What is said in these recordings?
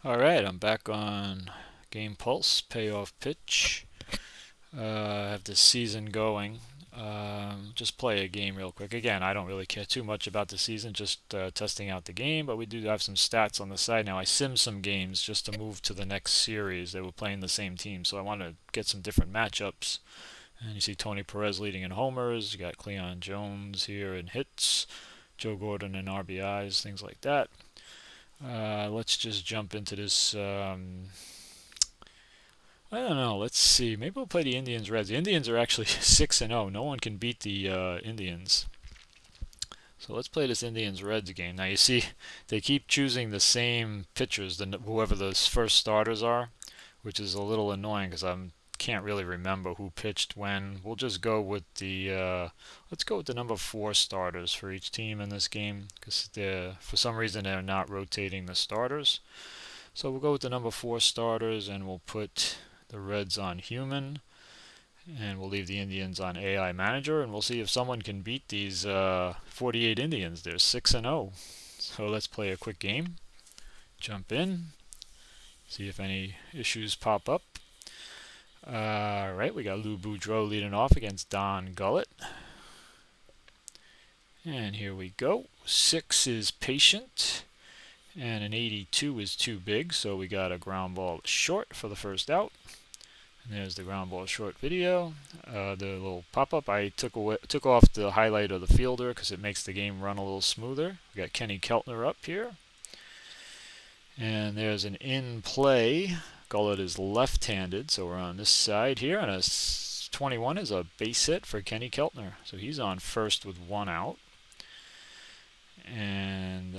Alright, I'm back on Game Pulse, Payoff Pitch. I have this season going. Just play a game real quick. Again, I don't really care too much about the season, just testing out the game, but we do have some stats on the side now. I sim some games just to move to the next series. They were playing the same team, so I want to get some different matchups. And you see Tony Perez leading in homers. You got Cleon Jones here in hits, Joe Gordon in RBIs, things like that. Let's just jump into this. I don't know. Let's see. Maybe we'll play the Indians Reds. The Indians are actually 6-0. No one can beat the Indians. So let's play this Indians Reds game. Now you see, they keep choosing the same pitchers, whoever the first starters are, which is a little annoying because I can't really remember who pitched when. We'll just go with the let's go with the number 4 starters for each team in this game because for some reason they're not rotating the starters. So we'll go with the number 4 starters and we'll put the Reds on human and we'll leave the Indians on AI manager and we'll see if someone can beat these 48 Indians. They're 6-0. So let's play a quick game. Jump in. See if any issues pop up. Alright, we got Lou Boudreau leading off against Don Gullett. And here we go. 6 is patient. And an 82 is too big, so we got a ground ball short for the first out. And there's the ground ball short video. The little pop-up, I took off the highlight of the fielder because it makes the game run a little smoother. We got Kenny Keltner up here. And there's an in play. Gullett is left-handed, so we're on this side here. And a 21 is a base hit for Kenny Keltner. So he's on first with 1 out. And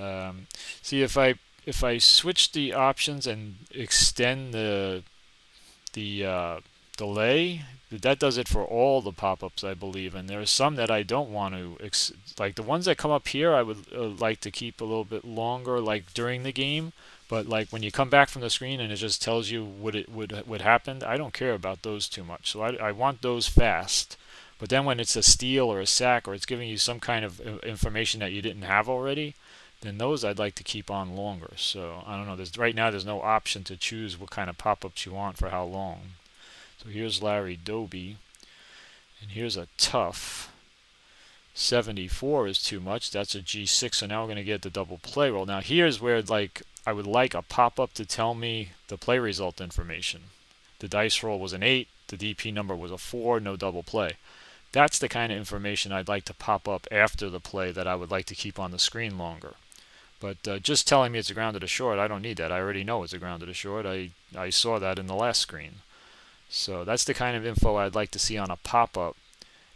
see if I switch the options and extend the delay, that does it for all the pop-ups, I believe. And there are some that I don't want to like the ones that come up here. I would like to keep a little bit longer, like during the game. But like when you come back from the screen and it just tells you what happened, I don't care about those too much. So I want those fast. But then when it's a steal or a sack or it's giving you some kind of information that you didn't have already, then those I'd like to keep on longer. So I don't know. Right now there's no option to choose what kind of pop-ups you want for how long. So here's Larry Doby, and here's a tough. 74 is too much. That's a G6. So now we're going to get the double play roll. Now here's where I would like a pop-up to tell me the play result information. The dice roll was an 8. The DP number was a 4. No double play. That's the kind of information I'd like to pop up after the play that I would like to keep on the screen longer. But just telling me it's a ground to short, I don't need that. I already know it's a ground to short. I saw that in the last screen. So that's the kind of info I'd like to see on a pop-up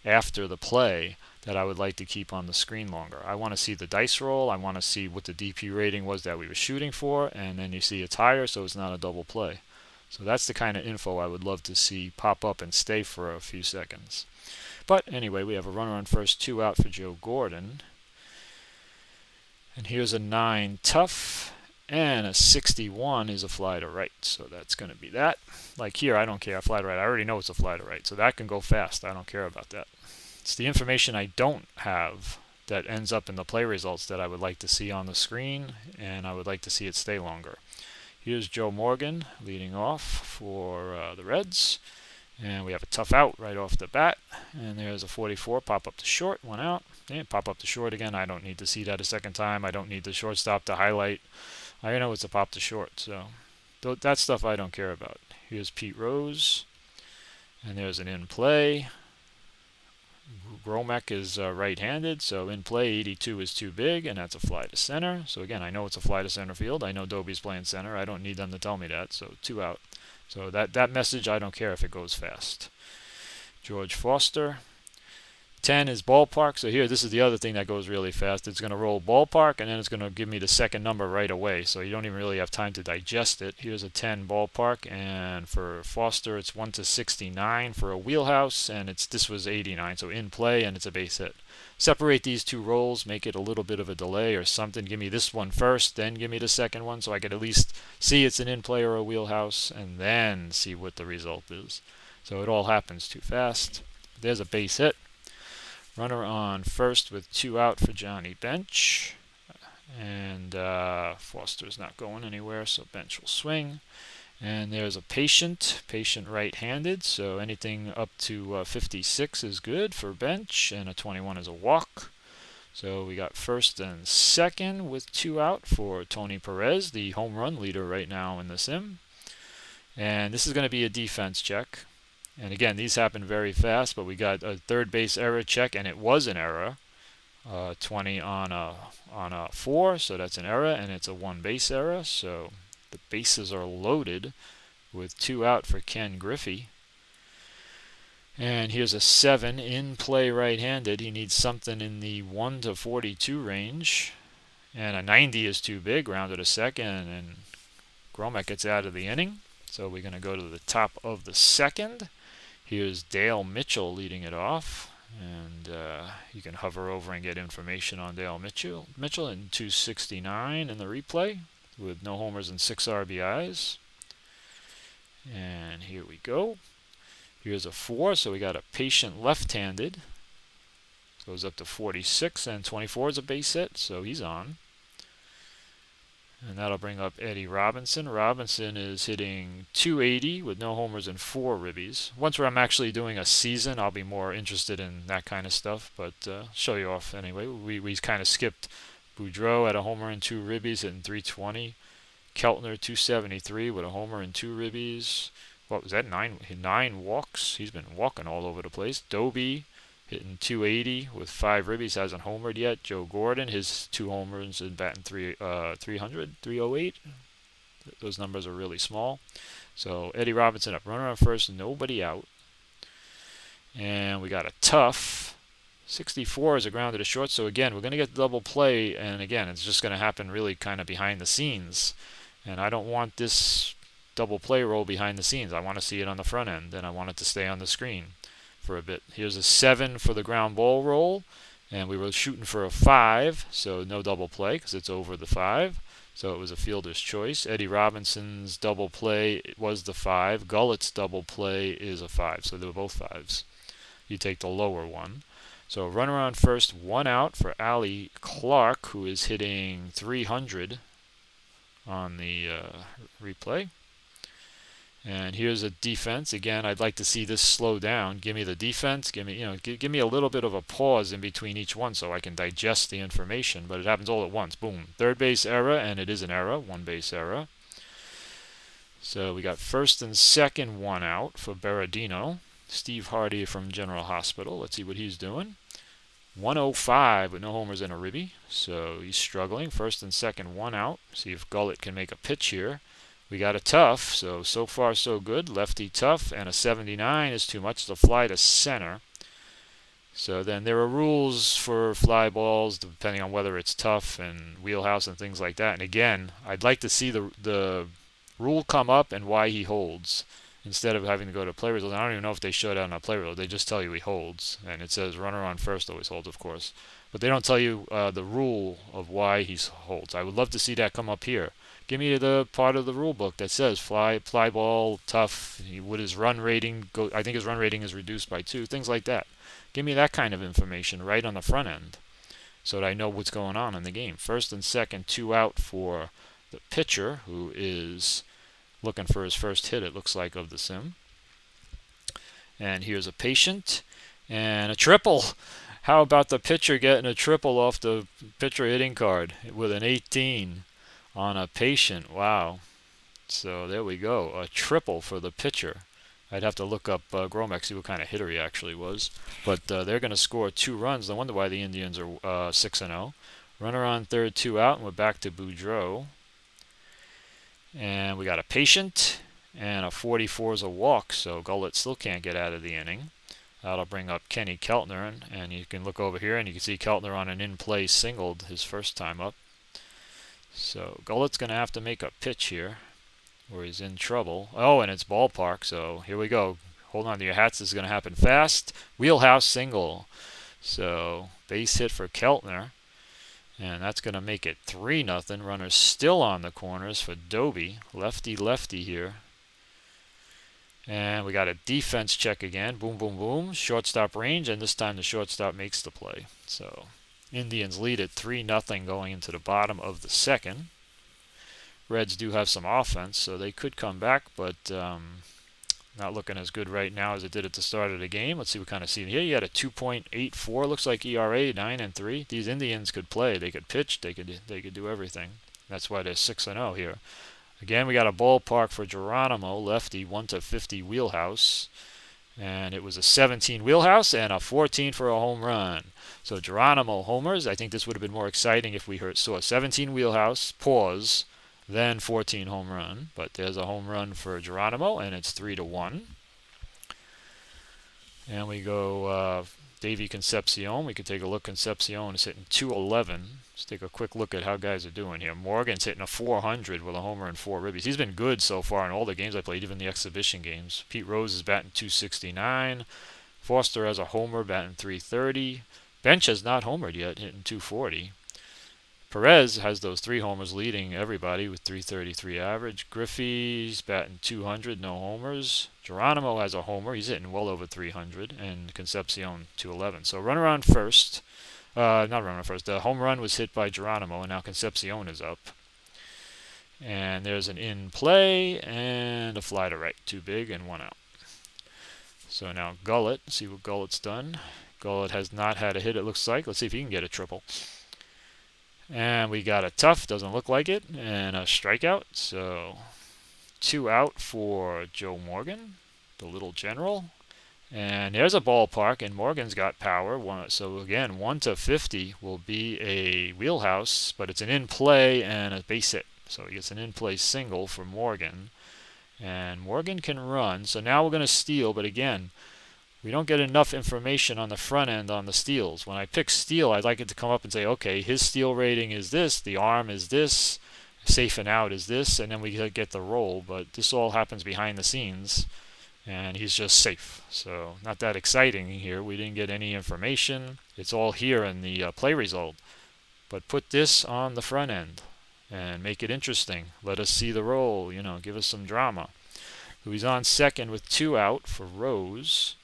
after the play that I would like to keep on the screen longer. I want to see the dice roll. I want to see what the DP rating was that we were shooting for. And then you see it's higher, so it's not a double play. So that's the kind of info I would love to see pop up and stay for a few seconds. But anyway, we have a runner on first, 2 out for Joe Gordon. And here's a 9 tough, and a 61 is a fly to right. So that's going to be that. Like here, I don't care. Fly to right. I already know it's a fly to right. So that can go fast. I don't care about that. It's the information I don't have that ends up in the play results that I would like to see on the screen, and I would like to see it stay longer. Here's Joe Morgan leading off for the Reds. And we have a tough out right off the bat. And there's a 44, pop up to short, 1 out. And pop up to short again. I don't need to see that a second time. I don't need the shortstop to highlight. I know it's a pop to short. So that stuff I don't care about. Here's Pete Rose. And there's an in play. Gromek is right-handed, so in play 82 is too big, and that's a fly to center. So again, I know it's a fly to center field. I know Doby's playing center. I don't need them to tell me that, so 2 out. So that message, I don't care if it goes fast. George Foster. 10 is ballpark. So here, this is the other thing that goes really fast. It's going to roll ballpark, and then it's going to give me the second number right away. So you don't even really have time to digest it. Here's a 10 ballpark, and for Foster, it's 1 to 69 for a wheelhouse, and this was 89. So in play, and it's a base hit. Separate these 2 rolls, make it a little bit of a delay or something. Give me this one first, then give me the second one, so I could at least see it's an in play or a wheelhouse, and then see what the result is. So it all happens too fast. There's a base hit. Runner on first with 2 out for Johnny Bench. And Foster's not going anywhere, so bench will swing. And there's a patient right-handed, so anything up to 56 is good for bench, and a 21 is a walk. So we got first and second with 2 out for Tony Perez, the home run leader right now in the sim. And this is going to be a defense check. And again, these happen very fast, but we got a third base error check, and it was an error. 20 on a 4, so that's an error, and it's a 1 base error. So the bases are loaded with 2 out for Ken Griffey. And here's a 7 in play right-handed. He needs something in the 1 to 42 range. And a 90 is too big, rounded a second, and Gromek gets out of the inning. So we're going to go to the top of the second. Here's Dale Mitchell leading it off. And you can hover over and get information on Dale Mitchell in 269 in the replay with no homers and 6 RBIs. And here we go. Here's a 4, so we got a patient left-handed. Goes up to 46, and 24 is a base hit, so he's on. And that'll bring up Eddie Robinson. Robinson is hitting 280 with no homers and 4 ribbies. Once I'm actually doing a season, I'll be more interested in that kind of stuff, but show you off anyway. We kind of skipped Boudreau at a homer and 2 ribbies hitting 320. Keltner 273 with a homer and 2 ribbies. What was that? 9 walks. He's been walking all over the place. Doby hitting 280 with 5 ribbies, hasn't homered yet. Joe Gordon, his 2 homers and batting 308. Those numbers are really small. So Eddie Robinson up, runner on first, nobody out. And we got a tough 64 is a grounded to short. So again, we're going to get double play, and again, it's just going to happen really kind of behind the scenes. And I don't want this double play roll behind the scenes. I want to see it on the front end, and I want it to stay on the screen for a bit. Here's a 7 for the ground ball roll, and we were shooting for a 5, so no double play because it's over the 5. So it was a fielder's choice. Eddie Robinson's double play was the 5. Gullett's double play is a 5, so they were both 5s. You take the lower one. So runner on first, 1 out for Ali Clark, who is hitting 300 on the replay. And here's a defense. Again, I'd like to see this slow down. Give me the defense. Give me a little bit of a pause in between each one so I can digest the information. But it happens all at once. Boom. Third base error, and it is an error. 1 base error. So we got first and second, 1 out for Berardino. Steve Hardy from General Hospital. Let's see what he's doing. 105 with no homers and a ribby. So he's struggling. First and second, 1 out. See if Gullett can make a pitch here. We got a tough, so far so good. Lefty tough, and a 79 is too much to fly to center. So then there are rules for fly balls depending on whether it's tough and wheelhouse and things like that. And again, I'd like to see the rule come up and why he holds instead of having to go to play results. I don't even know if they showed out on a play result. They just tell you he holds, and it says runner on first always holds, of course. But they don't tell you the rule of why he holds. I would love to see that come up here. Give me the part of the rule book that says fly ball, tough, would his run rating go? I think his run rating is reduced by 2, things like that. Give me that kind of information right on the front end so that I know what's going on in the game. First and second, 2 out for the pitcher, who is looking for his first hit, it looks like, of the sim. And here's a patient and a triple. How about the pitcher getting a triple off the pitcher hitting card with an 18? On a patient. Wow. So there we go. A triple for the pitcher. I'd have to look up Gromek, see what kind of hitter he actually was. But they're going to score 2 runs. No wonder why the Indians are 6-0. Runner on third, 2 out, and we're back to Boudreau. And we got a patient, and a 44 is a walk, so Gullett still can't get out of the inning. That'll bring up Kenny Keltner, and you can look over here, and you can see Keltner on an in-play singled his first time up. So Gullett's going to have to make a pitch here, or he's in trouble. Oh, and it's ballpark, so here we go. Hold on to your hats. This is going to happen fast. Wheelhouse single. So base hit for Keltner, and that's going to make it 3-0. Runners still on the corners for Doby. Lefty here. And we got a defense check again. Boom, boom, boom. Shortstop range, and this time the shortstop makes the play. So Indians lead at 3-0 going into the bottom of the second. Reds do have some offense, so they could come back, but not looking as good right now as it did at the start of the game. Let's see what kind of season here. You had a 2.84, looks like ERA, 9-3. These Indians could play. They could pitch. They could do everything. That's why they're 6-0 here. Again, we got a ballpark for Geronimo, lefty, 1-50 wheelhouse. And it was a 17 wheelhouse and a 14 for a home run. So Geronimo homers. I think this would have been more exciting if we saw a 17 wheelhouse, pause, then 14 home run. But there's a home run for Geronimo, and it's 3-1. And we go Davey Concepcion. We could take a look. Concepcion is hitting 211. Let's take a quick look at how guys are doing here. Morgan's hitting a 400 with a homer and 4 ribbies. He's been good so far in all the games I played, even the exhibition games. Pete Rose is batting 269. Foster has a homer, batting 330. Bench has not homered yet, hitting 240. Perez has those 3 homers leading everybody with 333 average. Griffey's batting 200, no homers. Geronimo has a homer. He's hitting well over 300. And Concepcion 211. So runner on first. Not runner on first. The home run was hit by Geronimo, and now Concepcion is up. And there's an in play and a fly to right. Too big and 1 out. So now Gullett. See what Gullett's done. Gullett has not had a hit, it looks like. Let's see if he can get a triple. And we got a tough, doesn't look like it, and a strikeout. So 2 out for Joe Morgan, the little general. And there's a ballpark, and Morgan's got power. So again, 1-50 will be a wheelhouse, but it's an in-play and a base hit. So he gets an in-play single for Morgan. And Morgan can run. So now we're going to steal, but again, we don't get enough information on the front end on the steals. When I pick steal, I'd like it to come up and say, okay, his steal rating is this, the arm is this, safe and out is this, and then we get the roll. But this all happens behind the scenes, and he's just safe. So not that exciting here. We didn't get any information. It's all here in the play result. But put this on the front end and make it interesting. Let us see the roll, give us some drama. So he's on second with 2 out for Rose.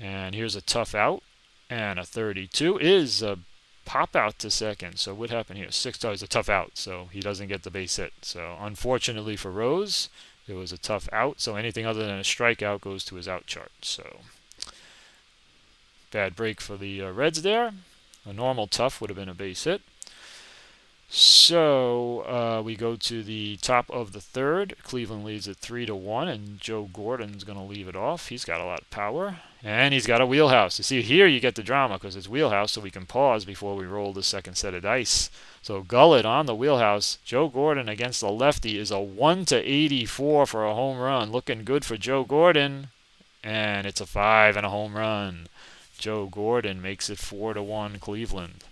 And here's a tough out, and a 32 is a pop out to second. So what happened here? 6 is a tough out, so he doesn't get the base hit. So unfortunately for Rose, it was a tough out. So anything other than a strikeout goes to his out chart. So bad break for the Reds there. A normal tough would have been a base hit. So we go to the top of the third. Cleveland leads at 3-1, and Joe Gordon's going to leave it off. He's got a lot of power, and he's got a wheelhouse. You see, here you get the drama because it's wheelhouse, so we can pause before we roll the second set of dice. So Gullett on the wheelhouse. Joe Gordon against the lefty is a 1-84 for a home run. Looking good for Joe Gordon, and it's a 5 and a home run. Joe Gordon makes it 4-1 Cleveland.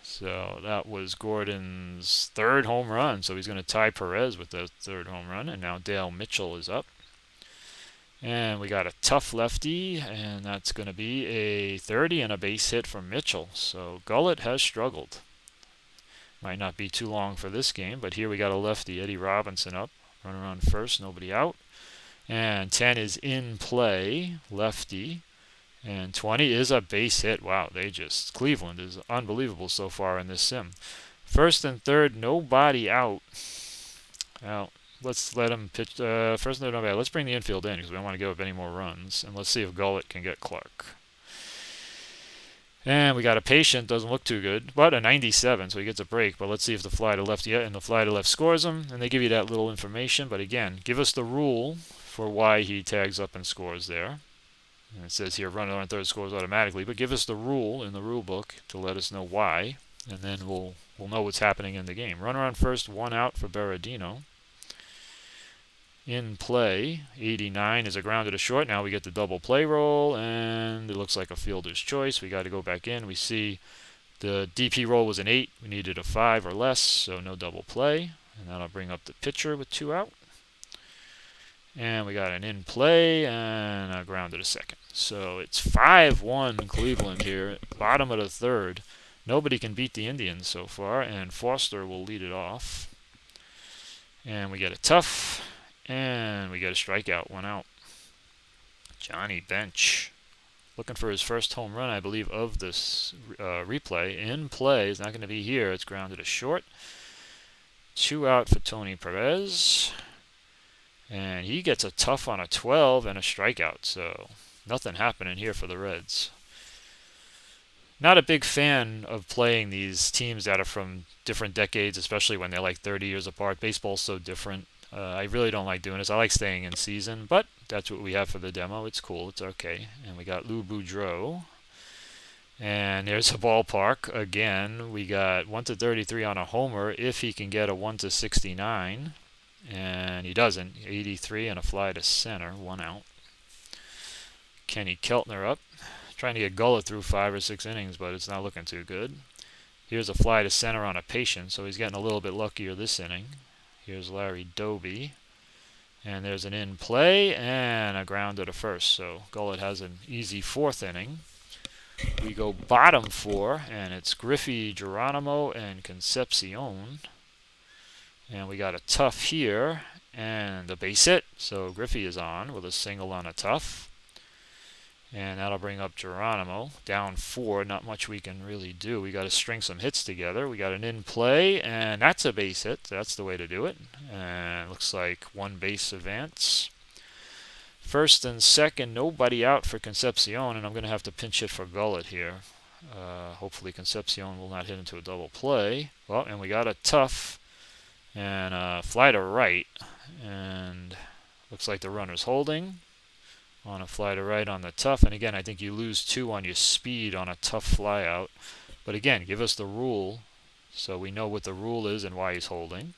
So that was Gordon's 3rd home run. So he's going to tie Perez with the 3rd home run. And now Dale Mitchell is up. And we got a tough lefty, and that's going to be a 30 and a base hit from Mitchell. So Gullett has struggled. Might not be too long for this game, but here we got a lefty, Eddie Robinson up. Runner on first, nobody out. And 10 is in play, lefty. And 20 is a base hit. Wow, Cleveland is unbelievable so far in this sim. First and third, nobody out. Now, let's let him pitch. First and third, nobody out. Let's bring the infield in because we don't want to give up any more runs. And let's see if Gullett can get Clark. And we got a patient, doesn't look too good, but a 97, so he gets a break. But let's see if the fly to left and the fly to left scores him. And they give you that little information. But again, give us the rule for why he tags up and scores there. And it says here, runner on third scores automatically, but give us the rule in the rule book to let us know why, and then we'll know what's happening in the game. Runner on first, 1 out for Berardino. In play, 89 is a grounder to short. Now we get the double play roll, and it looks like a fielder's choice. We got to go back in. We see the DP roll was an 8. We needed a 5 or less, so no double play. And that'll bring up the pitcher with 2 out. And we got an in play and a grounder to second. So it's 5-1 Cleveland here, bottom of the third. Nobody can beat the Indians so far, and Foster will lead it off. And we get a tough, and we get a strikeout, 1 out. Johnny Bench, looking for his first home run, I believe, of this replay. In play, is not going to be here. It's grounded to short. 2 out for Tony Perez. And he gets a tough on a 12 and a strikeout, so nothing happening here for the Reds. Not a big fan of playing these teams that are from different decades, especially when they're like 30 years apart. Baseball's so different. I really don't like doing this. I like staying in season, but that's what we have for the demo. It's cool. It's okay. And we got Lou Boudreau. And there's a ballpark. Again, we got 1/33 on a homer if he can get a 1/69. And he doesn't. 83 and a fly to center. 1 out. Kenny Keltner up. Trying to get Gullett through 5 or 6 innings, but it's not looking too good. Here's a fly to center on a patient, so he's getting a little bit luckier this inning. Here's Larry Doby. And there's an in play and a grounder to first. So Gullett has an easy 4th inning. We go bottom 4, and it's Griffey, Geronimo, and Concepcion. And we got a tough here and a base hit. So Griffey is on with a single on a tough. And that'll bring up Geronimo. Down 4, not much we can really do. We got to string some hits together. We got an in play, and that's a base hit. That's the way to do it. And looks like 1 base advance. First and second, nobody out for Concepcion, and I'm going to have to pinch hit for Gullett here. Hopefully Concepcion will not hit into a double play. Well, and we got a tough and a fly to right. And looks like the runner's holding on a fly to right on the tough. And again, I think you lose 2 on your speed on a tough fly out. But again, give us the rule so we know what the rule is and why he's holding.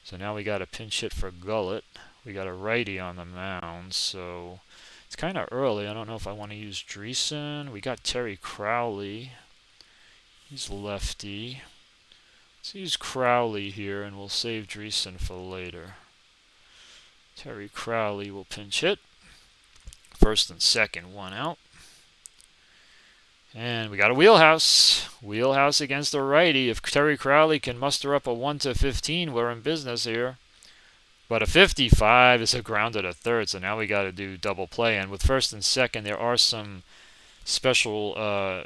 So now we got a pinch hit for Gullett. We got a righty on the mound, so it's kind of early. I don't know if I want to use Dreesen. We got Terry Crowley. He's lefty. Let's use Crowley here, and we'll save Dreesen for later. Terry Crowley will pinch hit. First and second, 1 out. And we got a wheelhouse. Wheelhouse against a righty. If Terry Crowley can muster up a 1/15, we're in business here. But a 55 is a grounder to third, so now we got to do double play. And with first and second, there are some special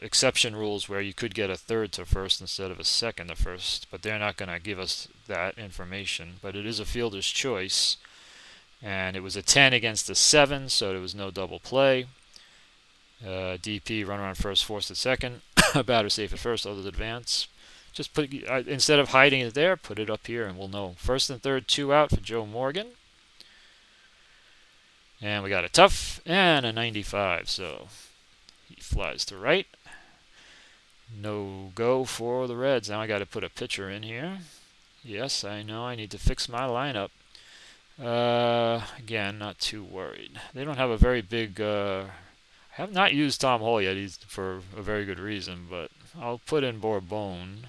exception rules where you could get a third to first instead of a second to first. But they're not going to give us that information. But it is a fielder's choice. And it was a 10 against a 7, so there was no double play. DP, runner on first, forced at second. Batter safe at first, others advance. Just put instead of hiding it there, put it up here and we'll know. First and third, 2 out for Joe Morgan. And we got a tough and a 95, so he flies to right. No go for the Reds. Now I got to put a pitcher in here. Yes, I know I need to fix my lineup. Again, not too worried. They don't have a very big... I have not used Tom Hall yet. He's for a very good reason, but I'll put in Bourbon.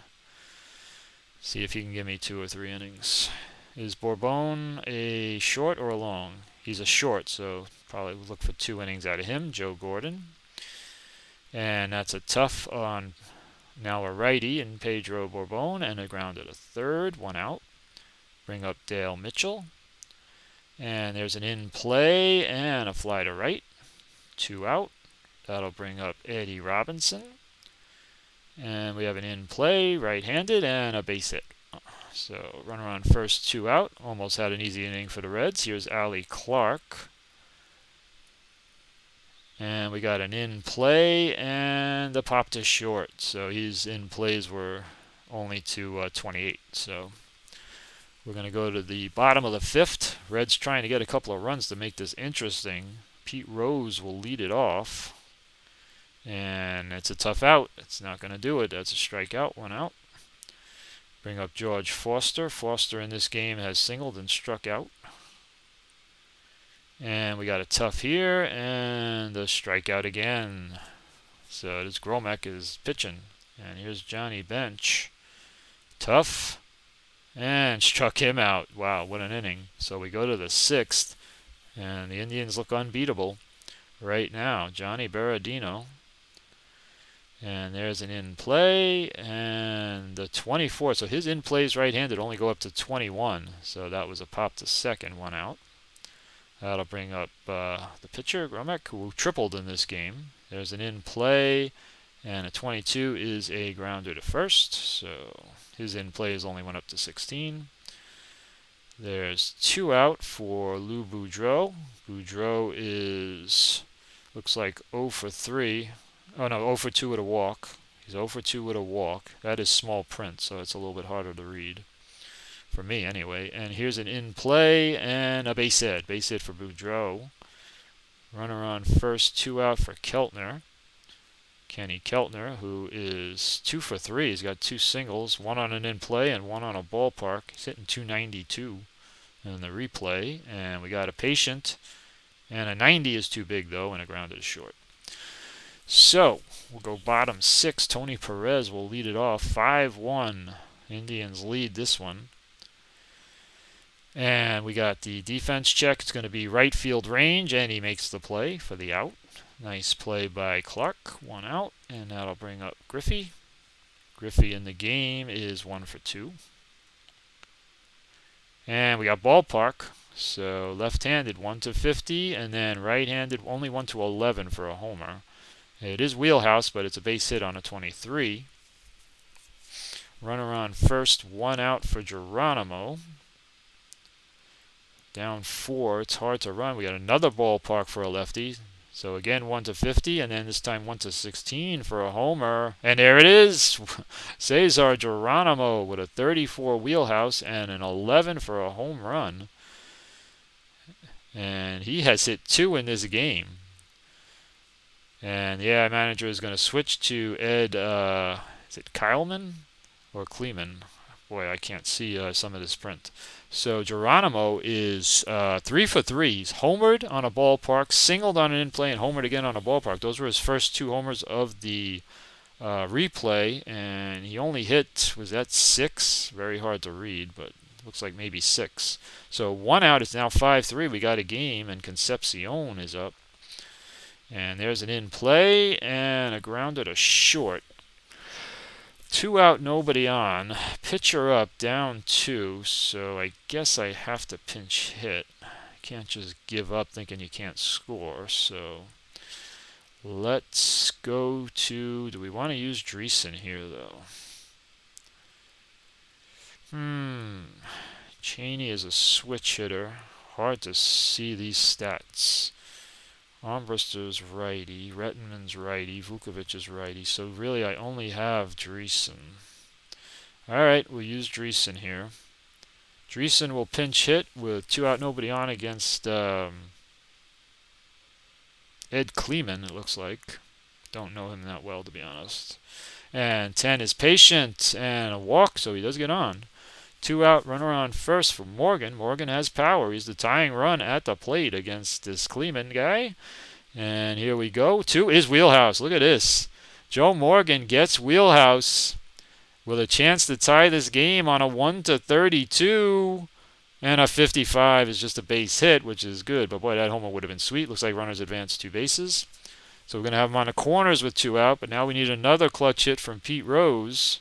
See if he can give me 2 or 3 innings. Is Bourbon a short or a long? He's a short, so probably look for 2 innings out of him. Joe Gordon. And that's a tough on now a righty in Pedro Bourbon, and a grounder to third, 1 out. Bring up Dale Mitchell. And there's an in play and a fly to right. 2 out. That'll bring up Eddie Robinson. And we have an in play, right-handed, and a base hit. So runner on first, 2 out. Almost had an easy inning for the Reds. Here's Ali Clark. And we got an in play and a pop to short. So his in plays were only to 28. So we're going to go to the bottom of the 5th. Reds trying to get a couple of runs to make this interesting. Pete Rose will lead it off. And it's a tough out. It's not going to do it. That's a strikeout, 1 out. Bring up George Foster. Foster in this game has singled and struck out. And we got a tough here and a strikeout again. So this Gromek is pitching. And here's Johnny Bench. Tough. And struck him out. Wow, what an inning. So we go to the 6th. And the Indians look unbeatable right now. Johnny Berardino. And there's an in play and the 24. So his in plays right-handed only go up to 21. So that was a pop to second, 1 out. That'll bring up the pitcher, Gromek, who tripled in this game. There's an in play, and a 22 is a grounder to first, so his in play is only went up to 16. There's 2 out for Lou Boudreau. Boudreau looks like 0 for 3. Oh no, 0 for 2 with a walk. He's 0 for 2 with a walk. That is small print, so it's a little bit harder to read. For me, anyway. And here's an in play and a base hit. Base hit for Boudreau. Runner on first, 2 out for Keltner. Kenny Keltner, who is 2 for 3. He's got 2 singles, 1 on an in play and 1 on a ballpark. He's hitting .292 in the replay. And we got a patient. And a 90 is too big, though, and a ground is short. So, we'll go bottom 6. Tony Perez will lead it off. 5-1. Indians lead this one. And we got the defense check. It's going to be right field range, and he makes the play for the out. Nice play by Clark. 1 out, and that'll bring up Griffey. Griffey in the game is 1 for 2. And we got ballpark. So left-handed 1 to 50, and then right-handed only 1 to 11 for a homer. It is wheelhouse, but it's a base hit on a 23. Runner on first, 1 out for Geronimo. Down 4, it's hard to run. We got another ballpark for a lefty. So again, 1 to 50, and then this time 1 to 16 for a homer. And there it is! Cesar Geronimo with a 34 wheelhouse and an 11 for a home run. And he has hit 2 in this game. And yeah, manager is going to switch to Ed, is it Kyleman or Kleeman? Boy, I can't see some of this print. So Geronimo is 3 for 3. He's homered on a ballpark, singled on an in-play, and homered again on a ballpark. Those were his first 2 homers of the replay, and he only hit, was that 6? Very hard to read, but looks like maybe 6. So 1 out is now 5-3. We got a game, and Concepcion is up. And there's an in-play, and a grounder to short. 2 out, nobody on. Pitcher up, down 2, so I guess I have to pinch hit. I can't just give up thinking you can't score, so let's go to, do we want to use Dreesen here, though? Cheney is a switch hitter. Hard to see these stats. Armbruster's righty, Rettenman's righty, Vukovic is righty, so really I only have Dreesen. Alright, we'll use Dreesen here. Dreesen will pinch hit with 2 out, nobody on against Ed Kleeman, it looks like. Don't know him that well, to be honest. And 10 is patient, and a walk, so he does get on. 2 out, runner on first for Morgan. Morgan has power. He's the tying run at the plate against this Kleeman guy. And here we go. 2 is wheelhouse. Look at this. Joe Morgan gets wheelhouse with a chance to tie this game on a 1 to 32. And a 55 is just a base hit, which is good. But boy, that homer would have been sweet. Looks like runners advance 2 bases. So we're going to have him on the corners with 2 out. But now we need another clutch hit from Pete Rose.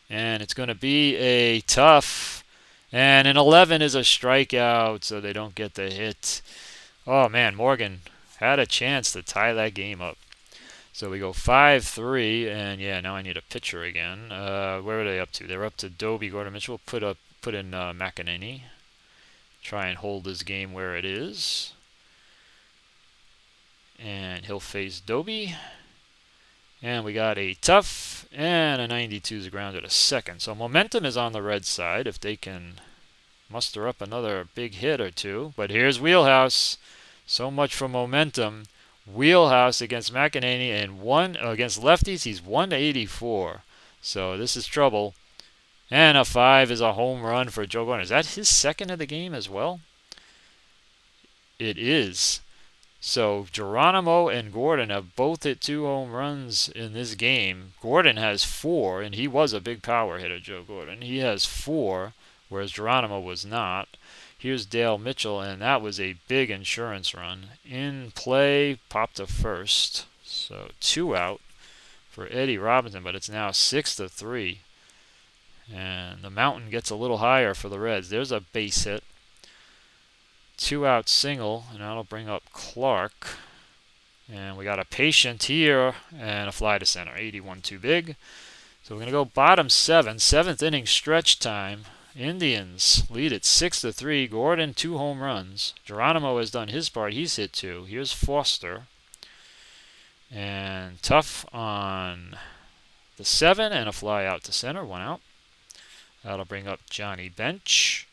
And it's going to be a tough. And an 11 is a strikeout, so they don't get the hit. Oh, man, Morgan had a chance to tie that game up. So we go 5-3, and yeah, now I need a pitcher again. Where are they up to? They're up to Doby, Gordon Mitchell. Put in McEnany. Try and hold this game where it is. And he'll face Doby. And we got a tough, and a 92 is grounded a second. So momentum is on the red side if they can muster up another big hit or 2. But here's wheelhouse. So much for momentum. Wheelhouse against McEnany, and 1 against lefties. He's 1 to 84. So this is trouble. And a 5 is a home run for Joe Gordon. Is that his second of the game as well? It is. So Geronimo and Gordon have both hit 2 home runs in this game. Gordon has 4, and he was a big power hitter, Joe Gordon. He has 4, whereas Geronimo was not. Here's Dale Mitchell, and that was a big insurance run. In play, popped to first. So 2 out for Eddie Robinson, but it's now 6 to 3. And the mountain gets a little higher for the Reds. There's a base hit. 2 out single, and that'll bring up Clark. And we got a patient here and a fly to center. 81 too big. So we're going to go bottom 7. 7th inning stretch time. Indians lead it 6-3. Gordon 2 home runs. Geronimo has done his part. He's hit 2. Here's Foster. And Tough on the 7 and a fly out to center. 1 out. That'll bring up Johnny Bench.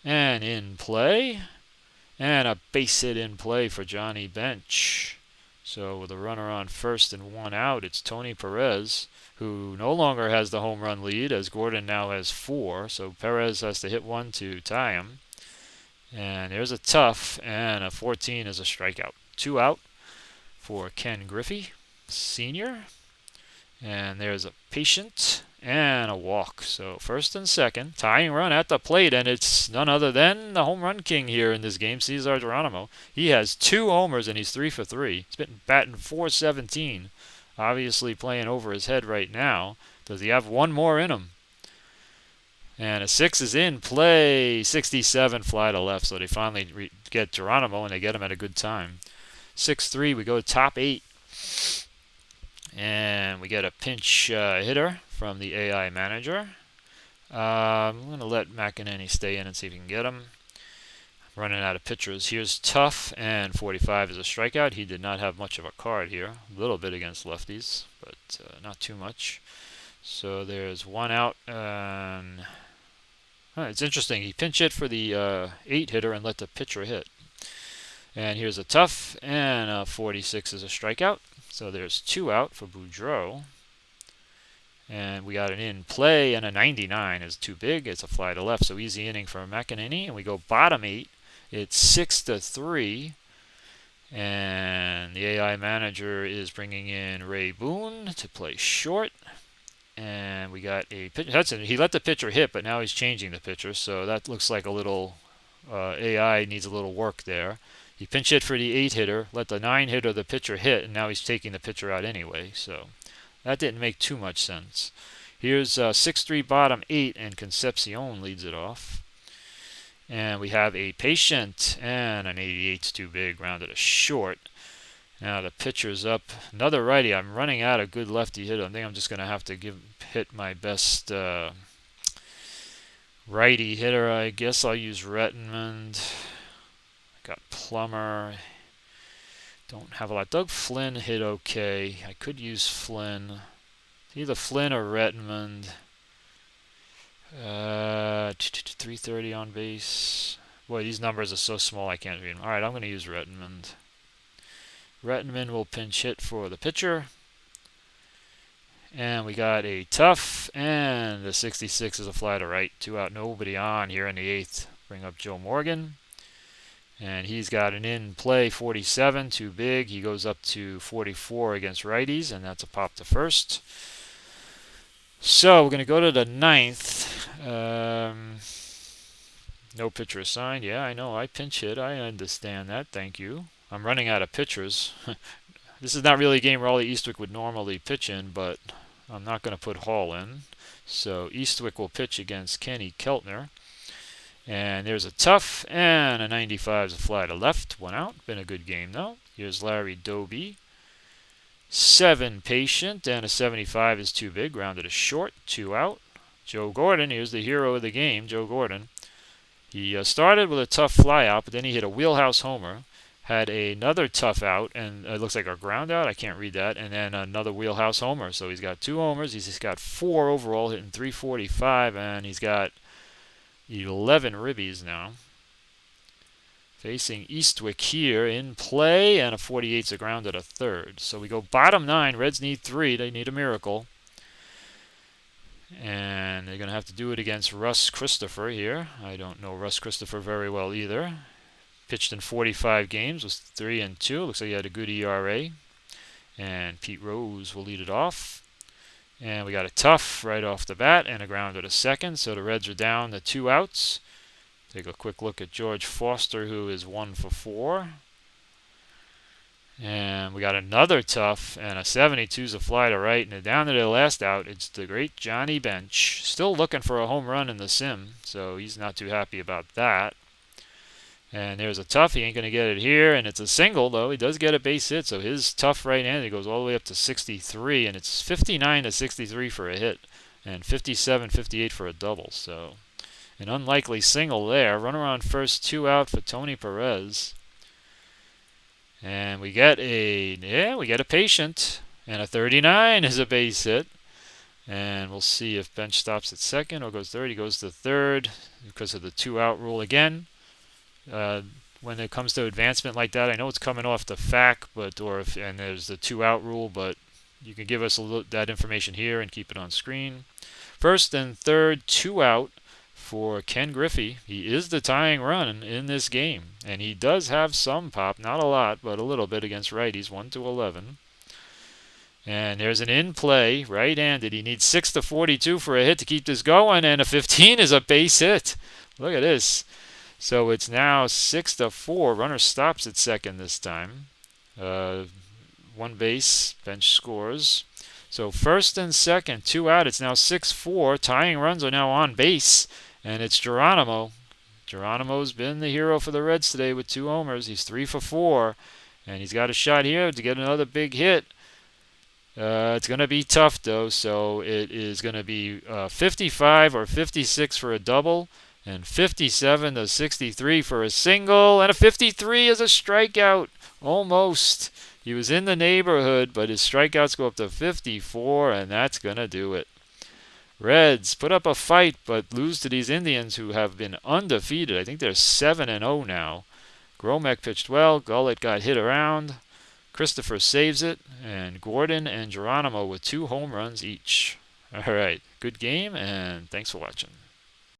And in play. And a base hit in play for Johnny Bench. So with a runner on first and 1 out, it's Tony Perez, who no longer has the home run lead, as Gordon now has 4. So Perez has to hit 1 to tie him. And there's a Tough, and a 14 is a strikeout. 2 out for Ken Griffey, senior. And there's a patient and a walk. So first and second, tying run at the plate, and it's none other than the home run king here in this game, Cesar Geronimo. He has 2 homers and he's 3 for 3. He's been batting .417. Obviously playing over his head right now. Does he have 1 more in him? And a 6 is in play. 67 fly to left. So they finally get Geronimo, and they get him at a good time. 6-3. We go to top 8. And we get a pinch hitter from the AI manager. I'm going to let McEnany stay in and see if we can get him. Running out of pitchers. Here's Tough, and 45 is a strikeout. He did not have much of a card here. A little bit against lefties, but not too much. So there's 1 out. And it's interesting. He pinch hit for the 8 hitter and let the pitcher hit. And here's a Tough, and a 46 is a strikeout. So there's 2 out for Boudreaux. And we got an in play, and a 99 is too big. It's a fly to left, so easy inning for McEnany. And we go bottom 8. It's 6-3. And the AI manager is bringing in Ray Boone to play short. And we got a pitcher. He let the pitcher hit, but now he's changing the pitcher. So that looks like a little AI needs a little work there. He pinch hit for the 8 hitter, let the 9 hitter the pitcher hit, and now he's taking the pitcher out anyway. So that didn't make too much sense. Here's 6-3 bottom 8, and Concepcion leads it off. And we have a patient, and an 88's too big, rounded a short. Now the pitcher's up. Another righty. I'm running out of good lefty hitter. I think I'm just going to have to hit my best righty hitter. I guess I'll use Rettenmund. Got Plummer. Don't have a lot. Doug Flynn hit okay. I could use Flynn. Either Flynn or Rettenmund. 330 on base. Boy, these numbers are so small I can't read them. Alright, I'm going to use Rettenmund. Rettenmund will pinch hit for the pitcher. And we got a Tough, and the 66 is a fly to right. 2 out, nobody on here in the 8th. Bring up Joe Morgan. And he's got an in play 47, too big. He goes up to 44 against righties, and that's a pop to first. So we're going to go to the 9th. No pitcher assigned. Yeah, I know. I pinch hit. I understand that. Thank you. I'm running out of pitchers. This is not really a game where Ollie Eastwick would normally pitch in, but I'm not going to put Hall in. So Eastwick will pitch against Kenny Keltner. And there's a Tough, and a 95 is a fly to left. 1 out. Been a good game, though. Here's Larry Doby. 7 patient, and a 75 is too big. Rounded a short. 2 out. Joe Gordon, here's the hero of the game, Joe Gordon. He started with a tough fly out, but then he hit a wheelhouse homer. Had another tough out, and it looks like a ground out. I can't read that. And then another wheelhouse homer. So he's got 2 homers. He's got 4 overall, hitting .345, and he's got 11 ribbies now. Facing Eastwick here in play, and a 48's a ground at a third. So we go bottom 9. Reds need 3. They need a miracle. And they're going to have to do it against Russ Christopher here. I don't know Russ Christopher very well either. Pitched in 45 games, was 3-2. Looks like he had a good ERA. And Pete Rose will lead it off. And we got a Tough right off the bat, and a grounder to second. So the Reds are down to 2 outs. Take a quick look at George Foster, who is 1 for 4. And we got another Tough, and a 72's a fly to right. And down to the last out, it's the great Johnny Bench. Still looking for a home run in the sim, so he's not too happy about that. And there's a tough. He ain't going to get it here. And it's a single, though. He does get a base hit. So his tough right-handed goes all the way up to 63. And it's 59 to 63 for a hit. And 57, 58 for a double. So an unlikely single there. Runner on first, 2 out for Tony Perez. And we get a patient. And a 39 is a base hit. And we'll see if bench stops at second or goes third. He goes to third because of the 2 out rule again. When it comes to advancement like that, I know it's coming off the FAQ, and there's the 2 out rule, but you can give us that information here and keep it on screen. First and third, 2 out for Ken Griffey. He is the tying run in this game, and he does have some pop, not a lot, but a little bit against righties, 1-11. And there's an in play, right-handed. He needs 6-42 for a hit to keep this going, and a 15 is a base hit. Look at this. So it's now 6-4. Runner stops at second this time. 1 base, bench scores. So first and second, 2 out. It's now 6-4. Tying runs are now on base, and it's Geronimo. Geronimo's been the hero for the Reds today with 2 homers. He's 3 for 4, and he's got a shot here to get another big hit. It's going to be tough, though, so it is going to be 55 or 56 for a double, and 57 to 63 for a single, and a 53 is a strikeout. Almost. He was in the neighborhood, but his strikeouts go up to 54, and that's going to do it. Reds put up a fight, but lose to these Indians who have been undefeated. I think they're 7-0 now. Gromek pitched well. Gullett got hit around. Christopher saves it, and Gordon and Geronimo with 2 home runs each. All right, good game, and thanks for watching.